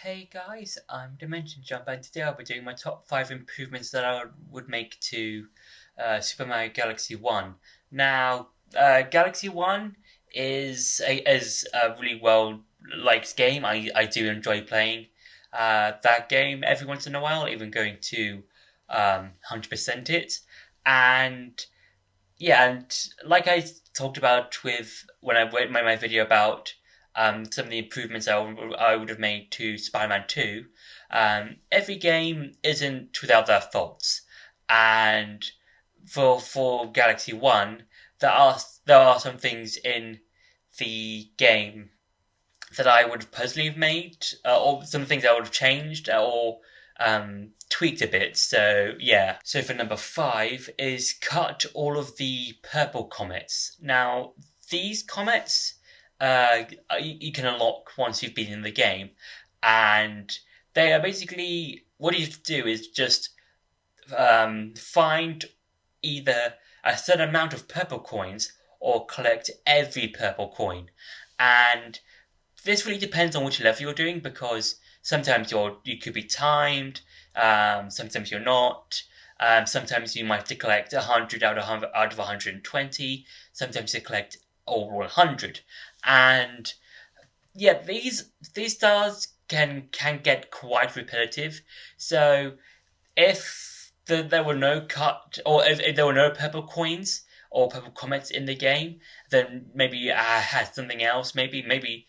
Hey guys, I'm Dimension Jump, and today I'll be doing my top 5 improvements that I would make to Super Mario Galaxy 1. Now, Galaxy 1 is a really well liked game. I do enjoy playing that game every once in a while, even going to 100% it. And yeah, and like I talked about with when I made my video about some of the improvements I would have made to Spider-Man 2, every game isn't without their faults. And for Galaxy 1, there are some things in the game that I would have personally have made, or some things I would have changed, or tweaked a bit. So yeah. So for number 5 is cut all of the purple comets. Now these comets, you can unlock once you've been in the game, and they are basically what you have to do is just find either a certain amount of purple coins or collect every purple coin, and this really depends on which level you're doing because sometimes you could be timed, sometimes you're not. Sometimes you might have to collect 100 out of 120. Sometimes you collect all 100, and yeah, these stars can get quite repetitive. So there were no cut or if there were no purple coins or purple comets in the game, then maybe I had something else. Maybe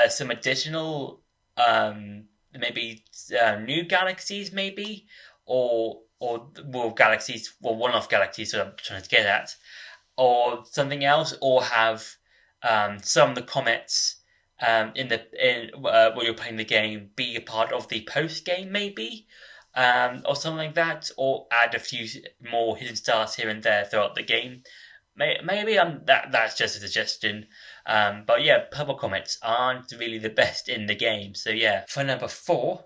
some additional maybe new galaxies maybe or well galaxies well one-off galaxies that I'm trying to get at or something else or have some of the comets in while you're playing the game be a part of the post game maybe or something like that or add a few more hidden stars here and there throughout the game. Maybe that's just a suggestion. But yeah, purple comets aren't really the best in the game. So yeah. For number 4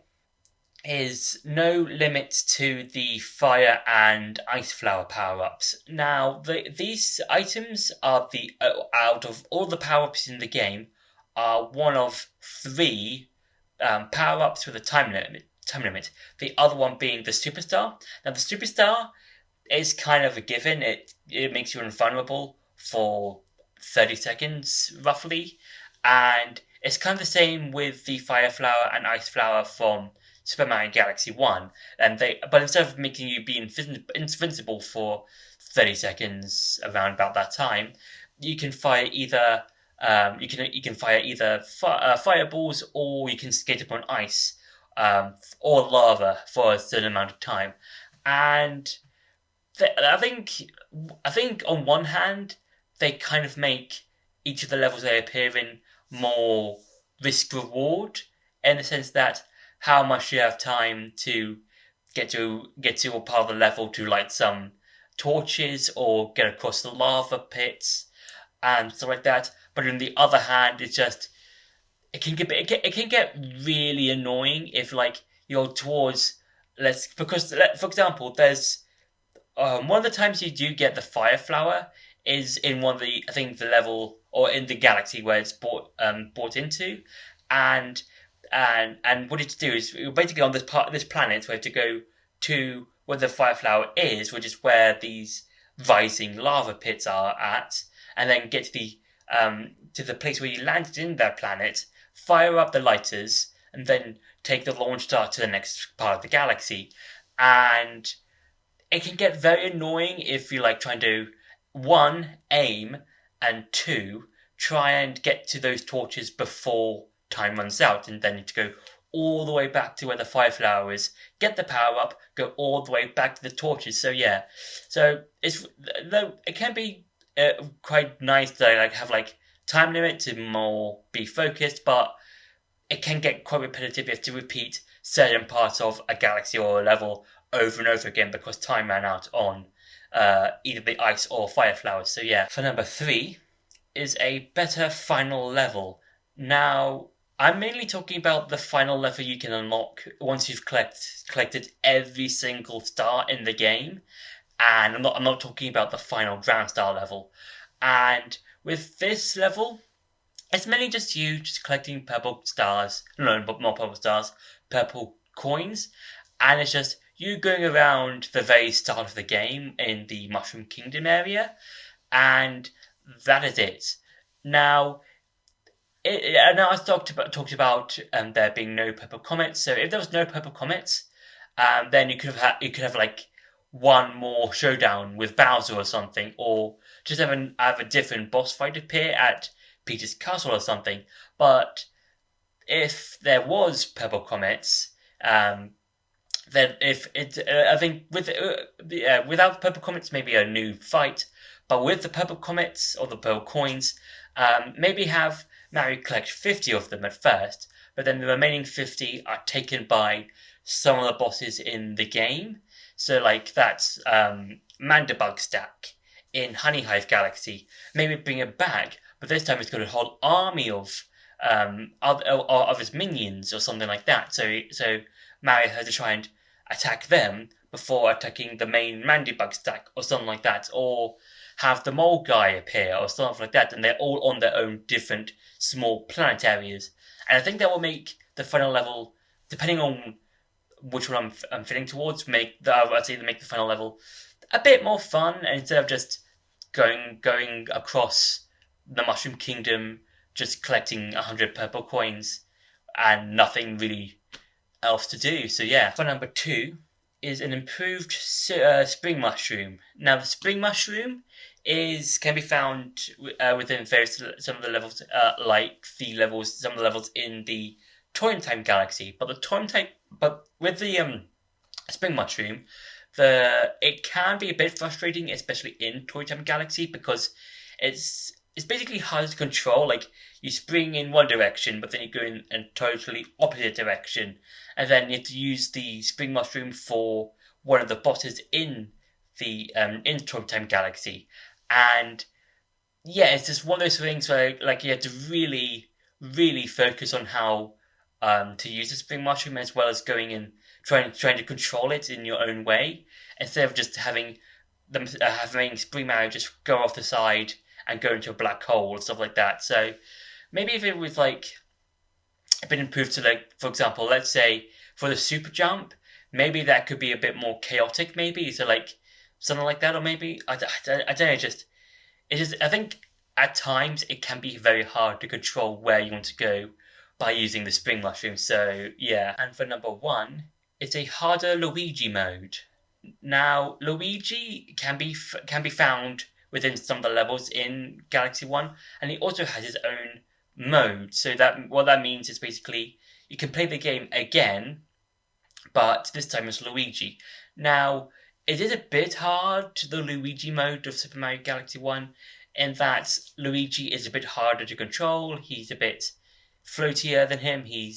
is no limits to the fire and ice flower power-ups. Now, these items are out of all the power-ups in the game, are one of 3 power-ups with a time limit. The other one being the superstar. Now, the superstar is kind of a given. It makes you invulnerable for 30 seconds roughly, and it's kind of the same with the Fire Flower and Ice Flower from Super Mario Galaxy 1. But instead of making you be invincible for 30 seconds around about that time, you can fire either fireballs or you can skate upon ice or lava for a certain amount of time, and I think on one hand they kind of make each of the levels they appear in more risk reward in the sense that how much you have time to get to a part of the level to light some torches or get across the lava pits and stuff like that. But on the other hand, it's just it can get really annoying if like you're towards let's because for example there's one of the times you do get the fire flower is in one of the I think the level or in the galaxy where it's brought into, and and what it's do is you're basically on this planet where to go to where the fire flower is, which is where these rising lava pits are at, and then get to the place where you landed in that planet, fire up the lighters, and then take the launch star to the next part of the galaxy, and it can get very annoying if you like trying to one aim and two try and get to those torches before time runs out, and then you need to go all the way back to where the fire flower is, get the power up, go all the way back to the torches. So yeah, so it's though it can be quite nice to like have like time limit to more be focused, but it can get quite repetitive. You have to repeat certain parts of a galaxy or a level over and over again because time ran out on either the ice or fire flowers. So yeah. For number 3 is a better final level. Now, I'm mainly talking about the final level you can unlock once you've collected every single star in the game, and I'm not talking about the final ground star level. And with this level, it's mainly just you just collecting purple stars. No, but not purple stars, purple coins, and it's just you going around the very start of the game in the Mushroom Kingdom area, and that is it. Now, and I talked about there being no purple comets. So if there was no purple comets, then you could have like one more showdown with Bowser or something, or just have a different boss fight appear at Peter's castle or something. But if there was purple comets, then if it, I think without purple comets, maybe a new fight. But with the purple comets or the purple coins, maybe have Mario collect 50 of them at first, but then the remaining 50 are taken by some of the bosses in the game. So like that's Mandibug Stack in Honey Hive Galaxy. Maybe bring it back, but this time it's got a whole army of of his minions or something like that. So Mario has to try and attack them before attacking the main Mandibug Stack or something like that, or have the mole guy appear or something like that, and they're all on their own different small planet areas. And I think that will make the final level, depending on which one I'm feeling towards, I'd say make the final level a bit more fun. And instead of just going across the Mushroom Kingdom, just collecting 100 purple coins and nothing really else to do. So yeah, for number two is an improved spring mushroom. Now the spring mushroom can be found within some of the levels, some of the levels in the Toy Time Galaxy. But with the spring mushroom, it can be a bit frustrating, especially in Toy Time Galaxy, because it's basically hard to control. Like you spring in one direction, but then you go in a totally opposite direction, and then you have to use the spring mushroom for one of the bosses in the in Toy Time Galaxy, and yeah, it's just one of those things where like you have to really, really focus on how to use the spring mushroom, as well as going and trying to control it in your own way, instead of just having Spring Mario just go off the side and go into a black hole or stuff like that. So maybe if it was like a bit improved to, like, for example, let's say for the super jump, maybe that could be a bit more chaotic, maybe, so like something like that. Or maybe I don't know, just I think at times it can be very hard to control where you want to go by using the spring mushroom. So yeah, and for number one, it's a harder Luigi mode. Now Luigi can be found within some of the levels in Galaxy One, and he also has his own mode. So that what that means is basically you can play the game again, but this time it's Luigi. Now it is a bit hard to the Luigi mode of Super Mario Galaxy One, in that Luigi is a bit harder to control. He's a bit floatier than him. He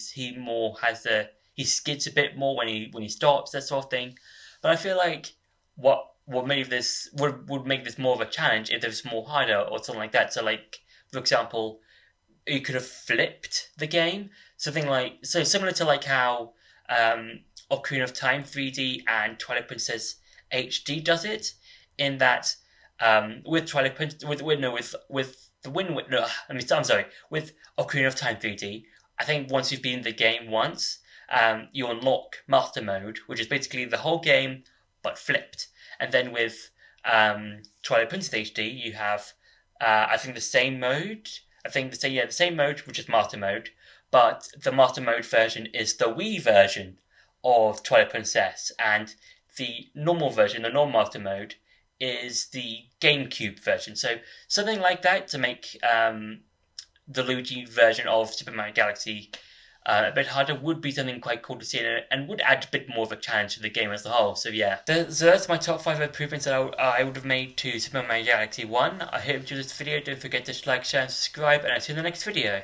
skids a bit more when he stops, that sort of thing. But I feel like what made this would make this more of a challenge if it was more harder or something like that. So like, for example, you could have flipped the game, something like, so similar to like how Ocarina of Time 3D and Twilight Princess HD does it, in that with Twilight Princess with the Wind no, I'm sorry, with Ocarina of Time 3D, I think once you've been in the game once, you unlock Master Mode, which is basically the whole game but flipped. And then with Twilight Princess HD, you have I think the same mode. The same mode, which is Master Mode, but the Master Mode version is the Wii version of Twilight Princess, and the normal version, the normal Master Mode, is the GameCube version. So something like that to make the Luigi version of Super Mario Galaxy a bit harder would be something quite cool to see, and would add a bit more of a challenge to the game as a whole. So yeah, so that's my top 5 improvements that I would have made to Super Mario Galaxy 1. I hope you enjoyed this video. Don't forget to like, share, and subscribe, and I'll see you in the next video.